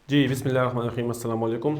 जी बिस्मिल्लाहिर्रहमानिर्रहीम अस्सलाम वालेकुम।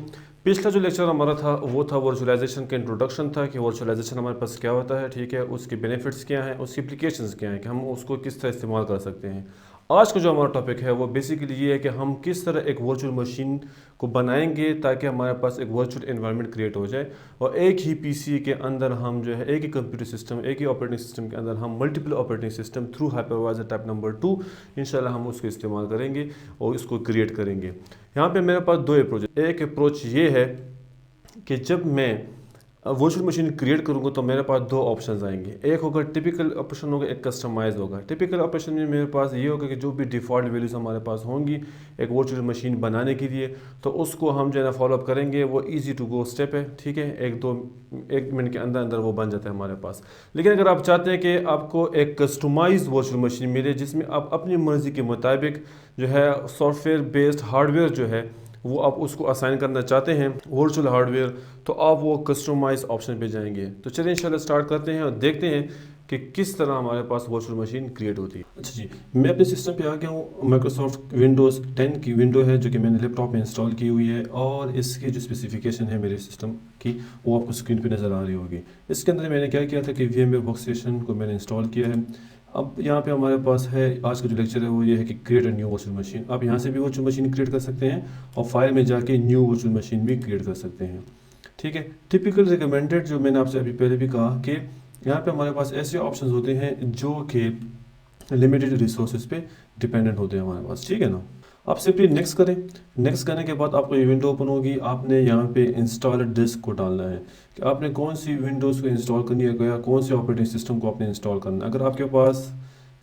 पिछला जो लेक्चर हमारा था वो था वर्चुअलाइजेशन का इंट्रोडक्शन था कि वर्चुअलाइजेशन हमारे पास क्या होता है, ठीक है, उसके बेनिफिट्स क्या हैं, उसकी एप्लीकेशंस क्या हैं कि हम उसको किस तरह इस्तेमाल कर सकते हैं। आज का जो हमारा टॉपिक है वो बेसिकली ये है कि हम किस तरह एक वर्चुअल मशीन को बनाएंगे ताकि हमारे पास एक वर्चुअल एनवायरनमेंट क्रिएट हो जाए और एक ही पीसी के अंदर हम जो है एक ही कंप्यूटर सिस्टम, एक ही ऑपरेटिंग सिस्टम के अंदर हम multiple operating system through hypervisor type number 2 इंशाल्लाह हम उसको इस्तेमाल करेंगे और इसको क्रिएट करेंगे। यहाँ पे मेरे पास दो अप्रोच है। एक अप्रोच ये है कि जब मैं वर्चुअल मशीन क्रिएट करूँगा तो मेरे पास दो ऑप्शंस आएंगे। एक होगा टिपिकल ऑपरेशन होगा, एक कस्टमाइज होगा। टिपिकल ऑपरेशन में मेरे पास ये होगा कि जो भी डिफ़ॉल्ट वैल्यूज़ हमारे पास होंगी एक वर्चुअल मशीन बनाने के लिए, तो उसको हम जो है ना फॉलोअप करेंगे। वो इजी टू गो स्टेप है, ठीक है, एक मिनट के अंदर अंदर वो बन जाता है हमारे पास। लेकिन अगर आप चाहते हैं कि आपको एक कस्टमाइज वर्चुअल मशीन मिले जिसमें आप अपनी मर्ज़ी के मुताबिक जो है सॉफ्टवेयर बेस्ड हार्डवेयर जो है वो आप उसको असाइन करना चाहते हैं वर्चुअल हार्डवेयर, तो आप वो कस्टमाइज ऑप्शन पे जाएंगे। तो चलिए इंशाल्लाह स्टार्ट करते हैं और देखते हैं कि किस तरह हमारे पास वर्चुअल मशीन क्रिएट होती है। अच्छा जी, मैं अपने सिस्टम पे आ गया हूँ। माइक्रोसॉफ्ट विंडोज़ 10 की विंडो है जो कि मैंने लैपटॉप में इंस्टॉल की हुई है और इसकी जो स्पेसिफिकेशन है मेरे सिस्टम की वो आपको स्क्रीन पे नज़र आ रही होगी। इसके अंदर मैंने क्या किया था कि VMware वर्कस्टेशन को मैंने इंस्टॉल किया है। अब यहाँ पे हमारे पास है आज का जो लेक्चर है वो ये है कि create a new virtual machine. आप यहाँ से भी वर्चुअल मशीन क्रिएट कर सकते हैं और फाइल में जाके न्यू वर्चुअल मशीन भी क्रिएट कर सकते हैं, ठीक है। टिपिकल रिकमेंडेड जो मैंने आपसे अभी पहले भी कहा कि यहाँ पे हमारे पास ऐसे ऑप्शंस होते हैं जो कि लिमिटेड रिसोर्सेज पे डिपेंडेंट होते हैं हमारे पास, ठीक है ना। आप सिंपली नेक्स्ट करें। नेक्स्ट करने के बाद आपको ये विंडो ओपन होगी। आपने यहाँ पे इंस्टॉल डिस्क को डालना है कि आपने कौन सी विंडोज़ को इंस्टॉल करनी है या कौन से ऑपरेटिंग सिस्टम को आपने इंस्टॉल करना है। अगर आपके पास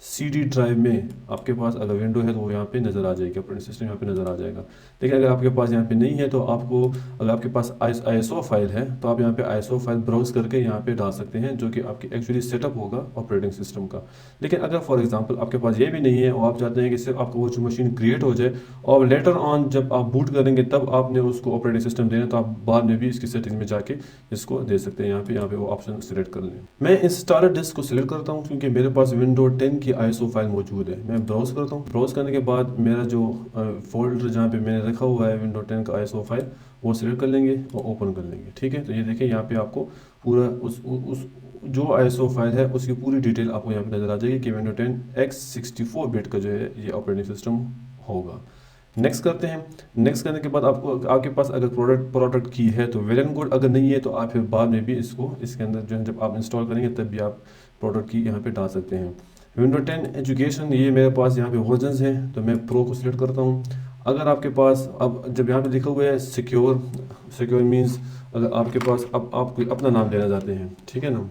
CD ड्राइव में आपके पास अगर विंडो है तो वो यहाँ पे नज़र आ जाएगी, ऑपरेटिंग सिस्टम यहाँ पे नज़र आ जाएगा। लेकिन अगर आपके पास यहाँ पे नहीं है तो आपको, अगर आपके पास ISO फाइल है तो आप यहाँ पे ISO फाइल ब्राउज करके यहाँ पे डाल सकते हैं जो कि आपकी एक्चुअली सेटअप होगा ऑपरेटिंग सिस्टम का। लेकिन अगर फॉर एग्जांपल आपके पास ये भी नहीं है और आप चाहते हैं कि सिर्फ आपको वो मशीन क्रिएट हो जाए और लेटर ऑन जब आप बूट करेंगे तब आपने उसको ऑपरेटिंग सिस्टम देना, तो आप बाद में भी इसकी सेटिंग में जाके इसको दे सकते हैं। यहाँ पे वो ऑप्शन सिलेक्ट कर लें। मैं इंस्टॉलर डिस्क को सिलेक्ट करता हूँ क्योंकि मेरे पास विंडो 10 की ISO फाइल मौजूद है। मैं ब्राउज करता हूँ। ब्राउज करने के बाद मेरा जो फोल्डर जहाँ पे मैंने रखा हुआ है विंडो 10 का ISO फाइल वो सिलेक्ट कर लेंगे और ओपन कर लेंगे, ठीक है। तो ये देखिए यहाँ पे आपको पूरा उस जो ISO फाइल है उसकी पूरी डिटेल आपको यहाँ पे नज़र आ जाएगी कि विंडो 10 x64 बिट का जो है ये ऑपरेटिंग सिस्टम होगा। नेक्स्ट करते हैं। नेक्स्ट करने के बाद आपको, आपके पास अगर प्रोडक्ट की है तो वेल एंड गुड, अगर नहीं है तो आप फिर बाद में भी इसको इसके अंदर जो है जब आप इंस्टॉल करेंगे तब भी आप प्रोडक्ट की यहाँ पे डाल सकते हैं। विंडो 10 एजुकेशन, ये मेरे पास यहाँ पे वर्जन्स हैं तो मैं प्रो को सिलेक्ट करता हूँ। अगर आपके पास अब जब यहाँ पे लिखा हुआ है सिक्योर मीन्स अगर आपके पास अब आप कोई अपना नाम देना चाहते हैं, ठीक है ना,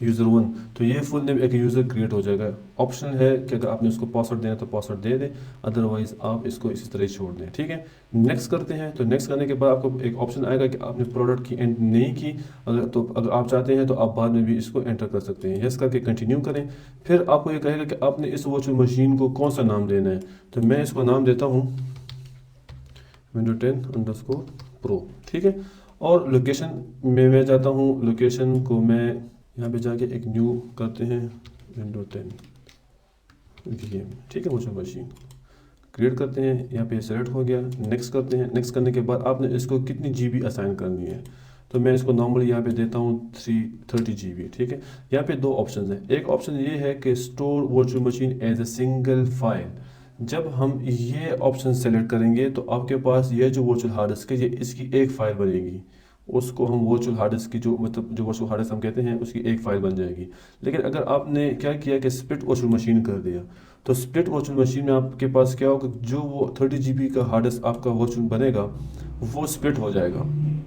यूज़र 1, तो ये फुल नेम एक यूज़र क्रिएट हो जाएगा। ऑप्शन है कि अगर आपने उसको पासवर्ड देना तो पासवर्ड दे दें, अदरवाइज आप इसको इसी तरह छोड़ दें, ठीक है। नेक्स्ट करते हैं। तो नेक्स्ट करने के बाद आपको एक ऑप्शन आएगा कि आपने प्रोडक्ट की एंटर नहीं की, अगर आप चाहते हैं तो आप बाद में भी इसको एंटर कर सकते हैं। यस करके कंटिन्यू करें। फिर आपको ये कहेगा कि आपने इस वर्चुअल मशीन को कौन सा नाम देना है, तो मैं इसको नाम देता हूँ विंडो 10_pro, ठीक है। और लोकेशन में मैं जाता हूँ, लोकेशन को मैं यहाँ पे जाके एक न्यू करते हैं विंडो 10 VM, ठीक है। वर्चुअल मशीन क्रिएट करते हैं, यहाँ पे सेलेक्ट हो गया। नेक्स्ट करते हैं। नेक्स्ट करने के बाद आपने इसको कितनी GB असाइन करनी है, तो मैं इसको नॉर्मली यहाँ पे देता हूँ 330 GB, ठीक है। यहाँ पे दो ऑप्शन है। एक ऑप्शन ये है कि store virtual machine as a single file. जब हम ये ऑप्शन सेलेक्ट करेंगे तो आपके पास ये जो वर्चुअल हार्ड डिस्क है ये इसकी एक फ़ाइल बनेगी, उसको हम वर्चुअल हार्ड डिस्क की जो जो वर्चुअल हार्ड डिस्क हम कहते हैं उसकी एक फ़ाइल बन जाएगी। लेकिन अगर आपने क्या किया कि स्प्लिट वर्चुअल मशीन कर दिया, तो स्प्लिट वर्चुअल मशीन में आपके पास क्या होगा, जो वो 30 GB का हार्ड डिस्क आपका वर्चुअल बनेगा वो स्प्लिट हो जाएगा।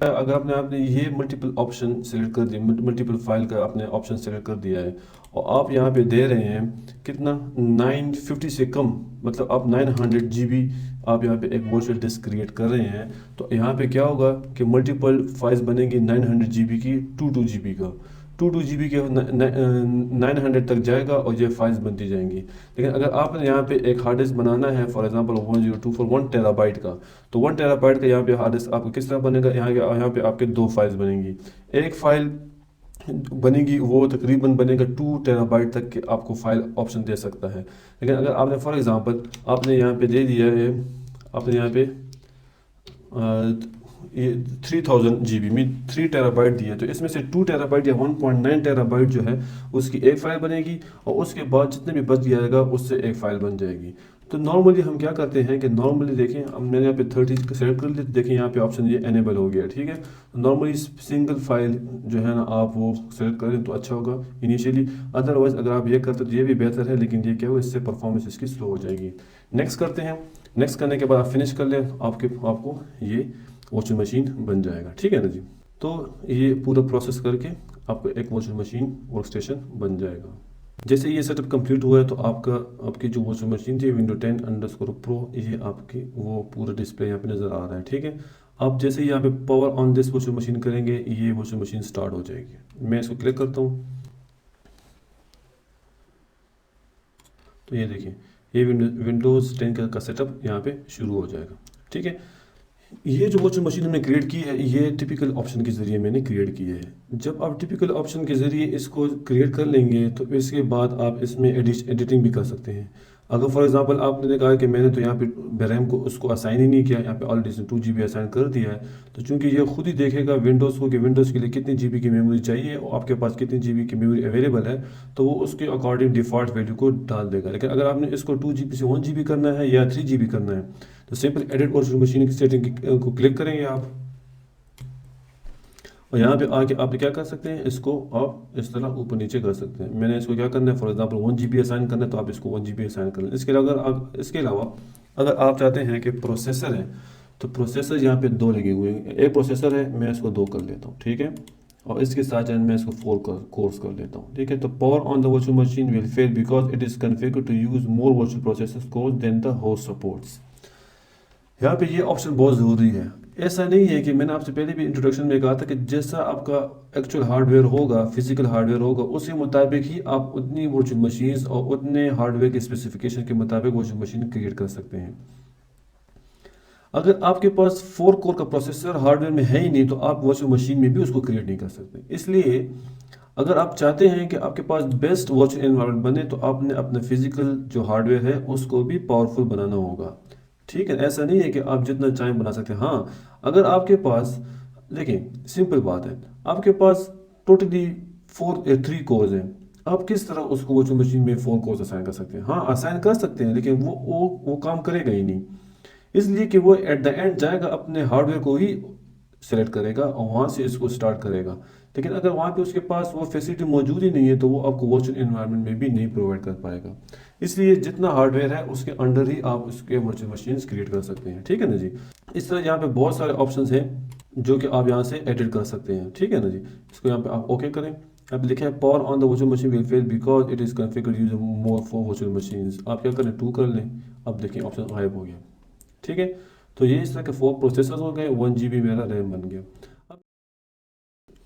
अगर आपने ये मल्टीपल ऑप्शन सेलेक्ट कर दिया, मल्टीपल फाइल का आपने ऑप्शन सेलेक्ट कर दिया है और आप यहाँ पे दे रहे हैं कितना 950 से कम, मतलब आप 900 GB आप यहाँ पे एक वर्चुअल डिस्क क्रिएट कर रहे हैं, तो यहाँ पे क्या होगा कि मल्टीपल फाइल्स बनेंगी 900 GB की 2 GB का, 2 GB के 900 तक जाएगा और ये फाइल्स बनती जाएंगी। लेकिन अगर आपने यहाँ पे एक हार्ड डिस्क बनाना है फॉर एग्जांपल 1024 1 टेराबाइट का, तो 1 टेराबाइट का यहाँ पे हार्ड डिस्क आपको किस तरह बनेगा, यहाँ पे आपके दो फाइल्स बनेंगी। एक फाइल बनेगी वो तकरीबन बनेगा 2 टेराबाइट तक के आपको फाइल ऑप्शन दे सकता है। लेकिन अगर आपने फॉर एग्जांपल आपने यहाँ पे दे दिया है आपने यहाँ पे ये 3000 GB में 3 टेराबाइट दिया, तो इसमें से 2 टेराबाइट या 1.9 टेराबाइट जो है उसकी एक फ़ाइल बनेगी और उसके बाद जितने भी बच जाएगा उससे एक फ़ाइल बन जाएगी। तो नॉर्मली हम क्या करते हैं कि नॉर्मली देखें, अब मैंने यहाँ पे 30 सेलेक्ट कर लिया, देखें यहाँ पे ऑप्शन ये एनेबल हो गया, ठीक है। नॉर्मली सिंगल फाइल जो है ना आप वो सेलेक्ट करें तो अच्छा होगा इनिशियली, अदरवाइज अगर आप ये करते तो ये भी बेहतर है, लेकिन ये क्या हो, इससे परफॉर्मेंस इसकी स्लो हो जाएगी। नेक्स्ट करते हैं। नेक्स्ट करने के बाद आप फिनिश कर लें, आपको ये वॉशिंग मशीन बन जाएगा, ठीक है ना जी। तो ये पूरा प्रोसेस करके आपको एक वॉशिंग मशीन वर्क स्टेशन बन जाएगा। जैसे ये सेटअप कंप्लीट हुआ है तो आपकी जो वॉशिंग मशीन थी विंडो 10_Pro, ये आपकी वो पूरा डिस्प्ले यहाँ पे नज़र आ रहा है, ठीक है। आप जैसे यहाँ पे power on this washing machine करेंगे ये वॉशिंग मशीन स्टार्ट हो जाएगी। मैं इसको क्लिक करता हूँ तो ये देखिए ये विंडोज़ 10 का सेटअप यहाँ पे शुरू हो जाएगा, ठीक है। ये जो वॉशिंग मशीन हमने क्रिएट की है ये टिपिकल ऑप्शन के ज़रिए मैंने क्रिएट की है। जब आप टिपिकल ऑप्शन के ज़रिए इसको क्रिएट कर लेंगे तो इसके बाद आप इसमें एडिटिंग भी कर सकते हैं। अगर फॉर एग्जांपल आपने कहा कि मैंने तो यहाँ पे रैम को उसको असाइन ही नहीं किया, यहाँ पे ऑलरेडी 2 GB असाइन कर दिया है, तो चूंकि ये खुद ही देखेगा विंडोज़ को कि विंडोज़ के लिए कितनी GB की मेमोरी चाहिए और आपके पास कितनी GB की मेमोरी अवेलेबल है, तो वो उसके अकॉर्डिंग डिफ़ॉल्ट वैल्यू को डाल देगा। लेकिन अगर आपने इसको 2 GB से 1 GB करना है या 3 GB करना है तो सिंपल एडिट वॉशिंग मशीन की सेटिंग को क्लिक करेंगे आप, और यहाँ पे आके आप क्या कर सकते हैं, इसको आप इस तरह ऊपर नीचे कर सकते हैं। मैंने इसको क्या करना है, फॉर एग्जांपल 1 GB असाइन करना है तो आप इसको 1 GB असाइन कर लें। इसके अलावा अगर आप चाहते हैं कि प्रोसेसर है तो प्रोसेसर यहाँ पे 2 लगे हुए हैं, एक प्रोसेसर है मैं इसको 2 कर लेता हूँ, ठीक है, और इसके साथ मैं इसको 4 कोर्स कर लेता हूँ, ठीक है। तो power on the washing machine will fail because it is configured to use more virtual processor cores than the host supports. यहाँ पे ये ऑप्शन बहुत ज़रूरी है। ऐसा नहीं है कि मैंने आपसे पहले भी इंट्रोडक्शन में कहा था कि जैसा आपका एक्चुअल हार्डवेयर होगा, फिजिकल हार्डवेयर होगा, उसी मुताबिक ही आप उतनी वॉशिंग मशीन्स और उतने हार्डवेयर के स्पेसिफिकेशन के मुताबिक वॉशिंग मशीन क्रिएट कर सकते हैं। अगर आपके पास 4 कोर का प्रोसेसर हार्डवेयर में है ही नहीं तो आप वॉशिंग मशीन में भी उसको क्रिएट नहीं कर सकते। इसलिए अगर आप चाहते हैं कि आपके पास बेस्ट वॉशिंग एनवायरनमेंट बने तो आपने अपने फिजिकल जो हार्डवेयर है उसको भी पावरफुल बनाना होगा, ठीक है। ऐसा नहीं है कि आप जितना चाहें बना सकते हैं। हाँ, अगर आपके पास देखिए सिंपल बात है, आपके पास टोटली 3 कोर्स हैं, आप किस तरह उसको वॉशिंग मशीन में 4 कोर्स असाइन कर सकते हैं? हाँ असाइन कर सकते हैं, लेकिन वो काम करेगा ही नहीं, इसलिए कि वो एट द एंड जाएगा अपने हार्डवेयर को ही सेलेक्ट करेगा और वहाँ से इसको स्टार्ट करेगा। लेकिन अगर वहाँ पे उसके पास वो फैसिलिटी मौजूद ही नहीं है तो वो आपको वर्चुअल एनवायरनमेंट में भी नहीं प्रोवाइड कर पाएगा। इसलिए जितना हार्डवेयर है उसके अंडर ही आप उसके वर्चुअल मशीन्स क्रिएट कर सकते हैं, ठीक है ना जी। इस तरह यहाँ पे बहुत सारे ऑप्शंस हैं जो कि आप यहाँ से एडिट कर सकते हैं, ठीक है ना जी। इसको यहाँ पे आप ओके करें। अब लिखे है power on the virtual machine will fail because it is configured using more for virtual machines. आप क्या करें 2 कर लें। अब देखिए ऑप्शन गायब हो गया, ठीक है। तो ये इस तरह के 4 प्रोसेसर हो गए, 1 GB मेरा रैम बन गया।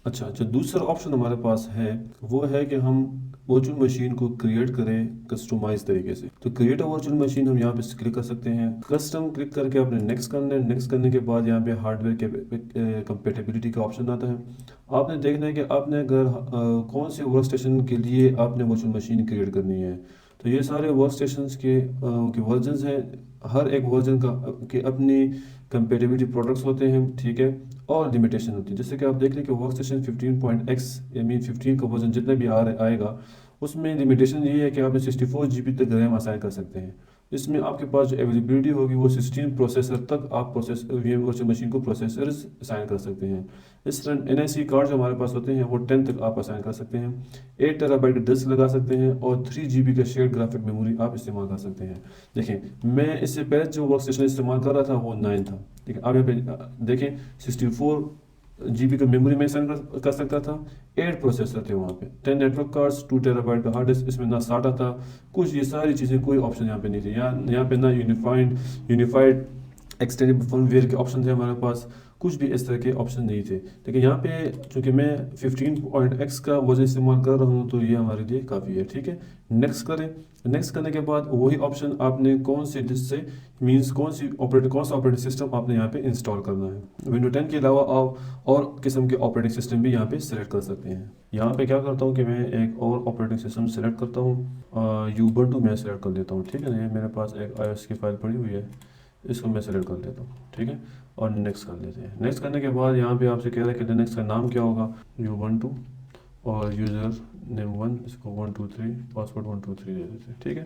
अच्छा जो दूसरा ऑप्शन हमारे पास है वो है कि हम वर्चुअल मशीन को क्रिएट करें कस्टमाइज तरीके से। तो क्रिएट अ वर्चुअल मशीन हम यहाँ पे क्लिक कर सकते हैं। कस्टम क्लिक करके आपने नेक्स्ट करना है। नेक्स्ट करने के बाद यहाँ पे हार्डवेयर के कंपेटेबिलिटी का ऑप्शन आता है। आपने देखना है कि आपने अगर कौन से वर्क स्टेशन के लिए आपने वर्चुअल मशीन क्रिएट करनी है। तो ये सारे वर्क स्टेशन के वर्जन हैं, हर एक वर्जन के अपनी कंपेटेबिलिटी प्रोडक्ट्स होते हैं, ठीक है, और लिमिटेशन होती है। जैसे कि आप देख लें कि वर्क स्टेशन 15.x यानी 15 का वर्जन जितना भी आएगा उसमें लिमिटेशन ये है कि आप 64 GB तक रैम असाइन कर सकते हैं। इसमें आपके पास जो अवेलेबिलिटी होगी वो 16 प्रोसेसर तक आप वीएम वर्चुअल मशीन को प्रोसेसर्स असाइन कर सकते हैं। इस तरह NIC कार्ड जो हमारे पास होते हैं वो 10 तक आप असाइन कर सकते हैं। 8 TB डिस्क लगा सकते हैं और 3 GB का शेयर्ड ग्राफिक मेमोरी आप इस्तेमाल कर सकते हैं। देखें मैं इससे पहले जो वर्क स्टेशन इस्तेमाल कर रहा था वो 9 था, ठीक है। आप यहाँ पे देखें 64 GB का मेमोरी में असाइन कर सकता था। 8 प्रोसेसर थे वहाँ पे, 10 नेटवर्क कार्ड्स, 2 TB का हार्ड डिस्क, इसमें ना SATA था कुछ, ये सारी चीज़ें कोई ऑप्शन यहाँ पे नहीं थे। यहाँ पे ना यूनिफाइड एक्सटेंडेबल फर्मवेयर के ऑप्शन थे हमारे पास, कुछ भी इस तरह के ऑप्शन नहीं थे। लेकिन यहाँ पे चूँकि मैं 15.x का वर्जन इस्तेमाल कर रहा हूँ तो ये हमारे लिए काफ़ी है, ठीक है। नेक्स्ट करें। नेक्स्ट करने के बाद वही ऑप्शन आपने कौन से डिस्क से मींस कौन सा ऑपरेटिंग सिस्टम आपने यहाँ पे इंस्टॉल करना है। विंडो 10 के अलावा आप और किस्म के ऑपरेटिंग सिस्टम भी यहाँ पे सिलेक्ट कर सकते हैं। यहाँ पे क्या करता हूँ कि मैं एक और ऑपरेटिंग सिस्टम सेलेक्ट करता हूँ, यूबंटू मैं सेलेक्ट कर लेता हूँ, ठीक है ना। मेरे पास एक iOS की फाइल पड़ी हुई है, इसको मैं सेलेक्ट कर लेता हूँ, ठीक है, और नेक्स्ट कर लेते हैं। नेक्स्ट करने के बाद यहाँ पे आपसे कह रहा है कि लिनक्स का नाम क्या होगा, U12, और यूज़र नेम 1, इसको 123, पासवर्ड 123 दे देते हैं, ठीक है,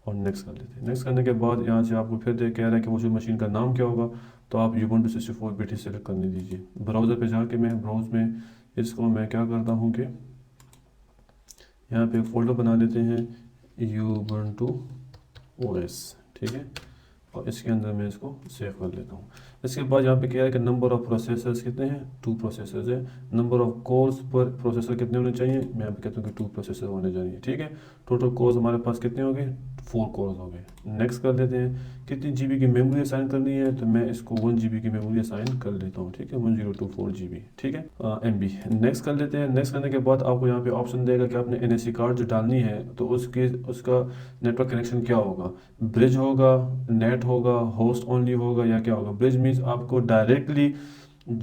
और नेक्स्ट कर लेते हैं। नेक्स्ट करने के बाद यहाँ से आपको फिर कह रहा है कि वो जो मशीन का नाम क्या होगा, तो आप Ubuntu 64-bit ही सेलेक्ट करने दीजिए। ब्राउज़र पे जाके मैं ब्राउज़ में इसको मैं क्या करता हूँ कि यहाँ पे एक फ़ोल्डर बना लेते हैं Ubuntu OS, ठीक है, और इसके अंदर मैं इसको सेव कर लेता हूँ। इसके बाद यहाँ पे क्या है कि नंबर ऑफ़ प्रोसेसर्स कितने हैं, 2 प्रोसेसर्स है। नंबर ऑफ़ कोर्स पर प्रोसेसर कितने होने चाहिए, मैं यहाँ पे कहता हूँ कि 2 प्रोसेसर होने चाहिए, ठीक है। टोटल कोर्स हमारे पास कितने हो गए, 4 कोर्स हो गए। नेक्स्ट कर लेते हैं। कितनी GB की मेमोरी असाइन करनी है, तो मैं इसको 1 GB की मेमोरी असाइन कर लेता हूँ, ठीक है, 1024 GB, ठीक है, MB। नेक्स्ट कर लेते हैं। नेक्स्ट करने के बाद आपको यहाँ पे ऑप्शन देगा कि आपने NSE कार्ड जो डालनी है, तो उसका नेटवर्क कनेक्शन क्या होगा, ब्रिज होगा, नेट होगा, होस्ट ओनली होगा, या क्या होगा। ब्रिज मीन्स आपको डायरेक्टली ये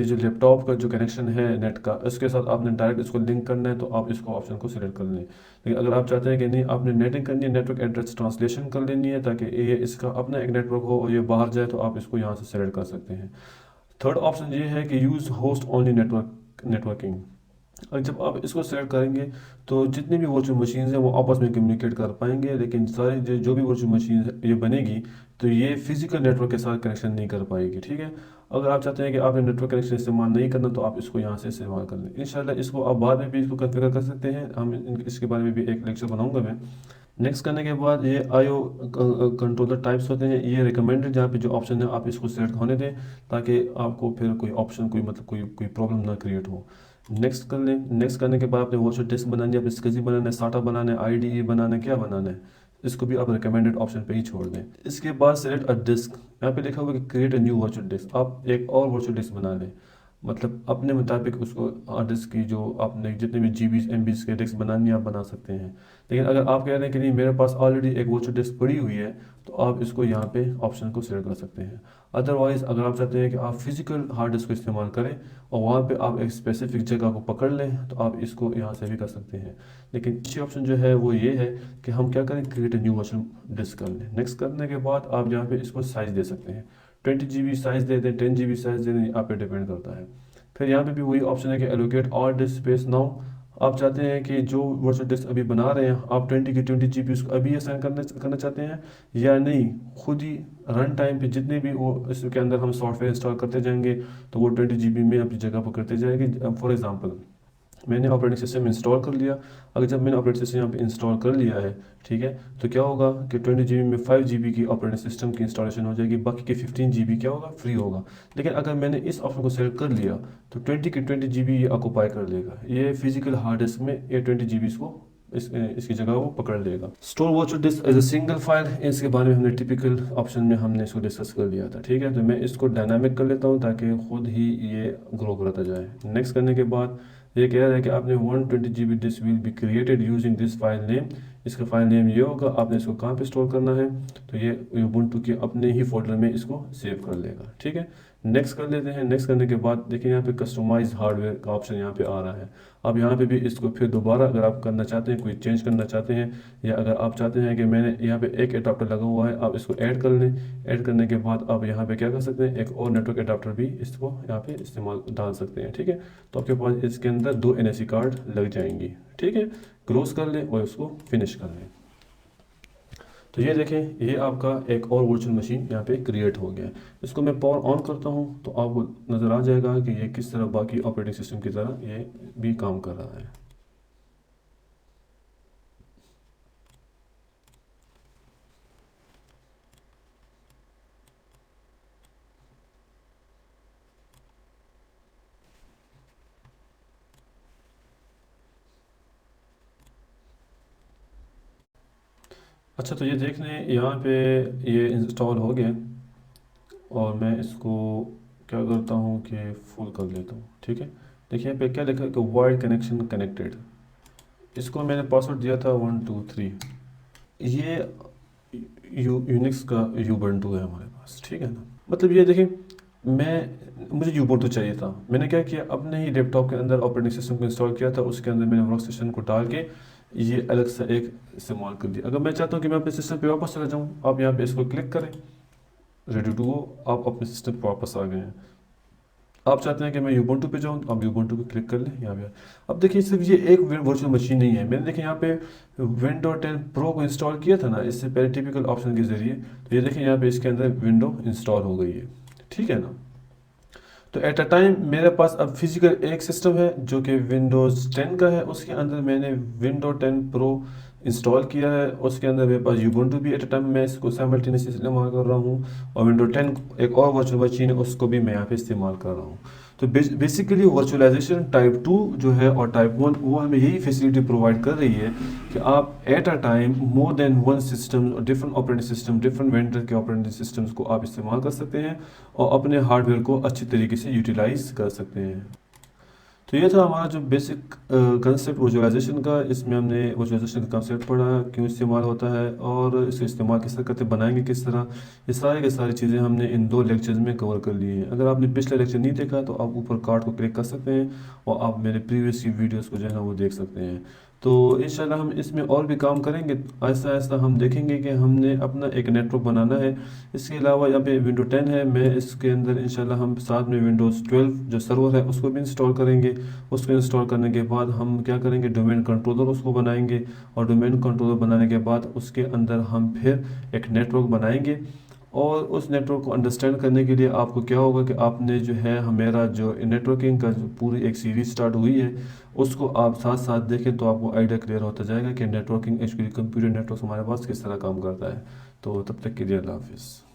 जो लैपटॉप का जो कनेक्शन है नेट का, उसके साथ आपने डायरेक्ट इसको लिंक करना है, तो आप इसको ऑप्शन को सिलेक्ट कर लें। लेकिन अगर आप चाहते हैं कि नहीं, आपने नेटिंग करनी है, नेटवर्क एड्रेस ट्रांसलेशन कर लेनी है ताकि ये इसका अपना एक नेटवर्क हो और ये बाहर जाए, तो आप इसको यहाँ से सेलेक्ट कर सकते हैं। थर्ड ऑप्शन ये है कि यूज़ होस्ट ओनली नेटवर्किंग। और जब आप इसको सेलेक्ट करेंगे तो जितनी भी वर्चुअल मशीन हैं वो आपस में कम्युनिकेट कर पाएंगे, लेकिन सारी जो भी वर्चुअल मशीन ये बनेगी तो ये फिजिकल नेटवर्क के साथ कनेक्शन नहीं कर पाएगी, ठीक है। अगर आप चाहते हैं कि आपने नेटवर्क कनेक्शन इस्तेमाल नहीं करना, तो आप इसको यहाँ से इस्तेमाल कर लें। इंशाल्लाह इसको आप बाद में भी इसको कन्फिगर कर सकते हैं, इसके बारे में भी एक लेक्चर बनाऊंगा मैं। नेक्स्ट करने के बाद ये IO कंट्रोलर टाइप्स होते हैं, ये रिकमेंडेड जहाँ पे जो ऑप्शन है आप इसको सेलेक्ट होने दें, ताकि आपको फिर कोई ऑप्शन कोई प्रॉब्लम ना क्रिएट हो। नेक्स्ट कर लें। नेक्स्ट करने के बाद आपने वर्चुअल डिस्क बनानी है, आपने SCSI बनाना है, SATA बनाना है, IDE बनाना है, क्या बनाना है, इसको भी आप रिकमेंडेड ऑप्शन पे ही छोड़ दें। इसके बाद सेलेक्ट अ डिस्क, यहाँ पे लिखा हुआ है कि create a new virtual disc, आप एक और वर्चुअल डिस्क बना लें, मतलब अपने मुताबिक उसको हार्ड डिस्क की जो आपने जितने भी GB MB के डिस्क बनानी है आप बना सकते हैं। लेकिन अगर आप कह रहे हैं कि नहीं मेरे पास ऑलरेडी एक वर्चुअल डिस्क पड़ी हुई है, तो आप इसको यहाँ पे ऑप्शन को सिलेक्ट कर सकते हैं। अदरवाइज़ अगर आप चाहते हैं कि आप फिजिकल हार्ड डिस्क को इस्तेमाल करें और वहाँ पे आप एक स्पेसिफिक जगह को पकड़ लें, तो आप इसको यहाँ से भी कर सकते हैं। लेकिन अच्छी ऑप्शन जो है वो ये है कि हम क्या करें, क्रिएट न्यू वर्चुअल डिस्क कर लें। नेक्स्ट करने के बाद आप यहाँ पे इसको साइज़ दे सकते हैं, 20 GB साइज़ दे दें, 10 GB साइज़ दे दें, आप पे डिपेंड करता है। फिर यहाँ पे भी वही ऑप्शन है कि allocate all disc space now, आप चाहते हैं कि जो वर्चुअल डिस्क अभी बना रहे हैं आप 20 GB उसको अभी असाइन करना चाहते हैं, या नहीं खुद ही रन टाइम पे जितने भी वो इसके अंदर हम सॉफ्टवेयर इंस्टॉल करते जाएंगे तो वो 20 GB में अपनी जगह पर करते जाएगी। फॉर एग्जांपल मैंने ऑपरेटिंग सिस्टम इंस्टॉल कर लिया, अगर जब मैंने ऑपरेटिंग सिस्टम यहाँ पे इंस्टॉल कर लिया है, ठीक है, तो क्या होगा कि 20 GB में 5 GB की ऑपरेटिंग सिस्टम की इंस्टॉलेशन हो जाएगी, बाकी के 15 GB क्या होगा, फ्री होगा। लेकिन अगर मैंने इस ऑप्शन को सेलेक्ट कर लिया तो 20 GB ये ऑक्यूपाई कर लेगा, ये फिजिकल हार्ड डिस्क में ये 20 GB इसको इसकी जगह वो पकड़ लेगा। Store virtual disk as a single file, इसके बारे में हमने टिपिकल ऑप्शन में हमने इसको डिस्कस कर लिया था, ठीक है। तो मैं इसको डायनामिक कर लेता हूँ ताकि खुद ही ये ग्रो करता जाए। नेक्स्ट करने के बाद ये कह रहा है कि आपने 120 GB disk will be created using this file name, इसका फाइल नेम ये होगा, आपने इसको कहाँ पे स्टोर करना है, तो ये Ubuntu के अपने ही फोल्डर में इसको सेव कर लेगा, ठीक है। नेक्स्ट कर लेते हैं। नेक्स्ट करने के बाद देखिए यहाँ पे कस्टमाइज हार्डवेयर का ऑप्शन यहाँ पे आ रहा है। अब यहाँ पे भी इसको फिर दोबारा अगर आप करना चाहते हैं, कोई चेंज करना चाहते हैं, या अगर आप चाहते हैं कि मैंने यहाँ पे एक एडाप्टर लगा हुआ है, आप इसको ऐड कर लें। ऐड करने के बाद आप यहाँ पे क्या कर सकते हैं, एक और नेटवर्क एडाप्टर भी इसको यहाँ पे इस्तेमाल डाल सकते हैं, ठीक है। तो आपके पास इसके अंदर 2 NSE कार्ड लग जाएंगी, ठीक है। क्लोज कर लें और उसको फिनिश कर लें। तो ये देखें, ये आपका एक और वर्चुअल मशीन यहाँ पे क्रिएट हो गया है। इसको मैं पावर ऑन करता हूँ तो आपको नज़र आ जाएगा कि ये किस तरह बाकी ऑपरेटिंग सिस्टम की तरह ये भी काम कर रहा है। अच्छा, तो ये देख लें यहाँ पे ये इंस्टॉल हो गया और मैं इसको क्या करता हूँ कि फुल कर लेता हूँ, ठीक है। देखिए यहाँ पे क्या लिखा है कि वाइड कनेक्शन कनेक्टेड, इसको मैंने पासवर्ड दिया था 123। ये यूनिक्स का Ubuntu है हमारे पास, ठीक है ना। मतलब ये देखें, मुझे Ubuntu चाहिए था, मैंने क्या किया, अपने ही लैपटॉप के अंदर ऑपरेटिंग सिस्टम को इंस्टॉल किया था, उसके अंदर मैंने वर्क स्टेशन को डाल के ये अलग सा एक इस्तेमाल कर दिया। अगर मैं चाहता हूँ कि मैं अपने सिस्टम पे वापस चला जाऊँ, आप यहाँ पे इसको क्लिक करें, रेडी टू गो, आप अपने सिस्टम पे वापस आ गए हैं। आप चाहते हैं कि मैं यूबंटू पे जाऊँ, तो आप यूबंटू पे क्लिक कर लें यहाँ पे। अब देखिए सिर्फ ये एक वर्चुअल मशीन नहीं है, मैंने देखिए यहाँ पे विंडो 10 प्रो को इंस्टॉल किया था ना इससे पहले टिपिकल ऑप्शन के ज़रिए, तो ये देखिए यहाँ पे इसके अंदर विंडो इंस्टॉल हो गई है, ठीक है ना। तो एट अ टाइम मेरे पास अब फिजिकल एक सिस्टम है जो कि विंडोज़ 10 का है, उसके अंदर मैंने विंडो 10 प्रो इंस्टॉल किया है, उसके अंदर मेरे पास यूबंटू भी एट अ टाइम मैं इसको साइमल्टेनियसली इस्तेमाल कर रहा हूँ, और विंडो 10 एक और वर्चुअल मशीन है उसको भी मैं यहाँ पे इस्तेमाल कर रहा हूँ। तो बेसिकली वर्चुअलाइजेशन टाइप 2 जो है और टाइप 1 वो हमें यही फैसिलिटी प्रोवाइड कर रही है कि आप at a time more than one system, different operating system, different vendor के ऑपरेटिंग सिस्टम्स को आप इस्तेमाल कर सकते हैं और अपने हार्डवेयर को अच्छी तरीके से यूटिलाइज कर सकते हैं। तो ये था हमारा जो बेसिक कंसेप्ट वर्चुअलाइजेशन का। इसमें हमने वर्चुअलाइजेशन का कंसेप्ट पढ़ा, क्यों इस्तेमाल होता है और इसका इस्तेमाल किस तरह करते, बनाएंगे किस तरह, ये सारी की सारी चीज़ें हमने इन 2 लेक्चर्स में कवर कर ली हैं। अगर आपने पिछले लेक्चर नहीं देखा तो आप ऊपर कार्ड को क्लिक कर सकते हैं और आप मेरे प्रीवियस की वीडियोस को जो है ना वो देख सकते हैं। तो इंशाल्लाह हम इसमें और भी काम करेंगे, आहिस्ता आहिस्ता हम देखेंगे कि हमने अपना एक नेटवर्क बनाना है। इसके अलावा यहाँ पे विंडो 10 है, मैं इसके अंदर इंशाल्लाह हम साथ में विंडोज़ 12 जो सर्वर है उसको भी इंस्टॉल करेंगे। उसको इंस्टॉल करने के बाद हम क्या करेंगे, डोमेन कंट्रोलर उसको बनाएंगे, और डोमेन कंट्रोलर बनाने के बाद उसके अंदर हम फिर एक नेटवर्क बनाएंगे। और उस नेटवर्क को अंडरस्टैंड करने के लिए आपको क्या होगा कि आपने जो है हमारा जो नेटवर्किंग का जो पूरी एक सीरीज स्टार्ट हुई है उसको आप साथ साथ देखें तो आपको आइडिया क्लियर होता जाएगा कि नेटवर्किंग एक्चुअली कंप्यूटर नेटवर्क हमारे पास किस तरह काम करता है। तो तब तक के लिए अल्लाह हाफिज़।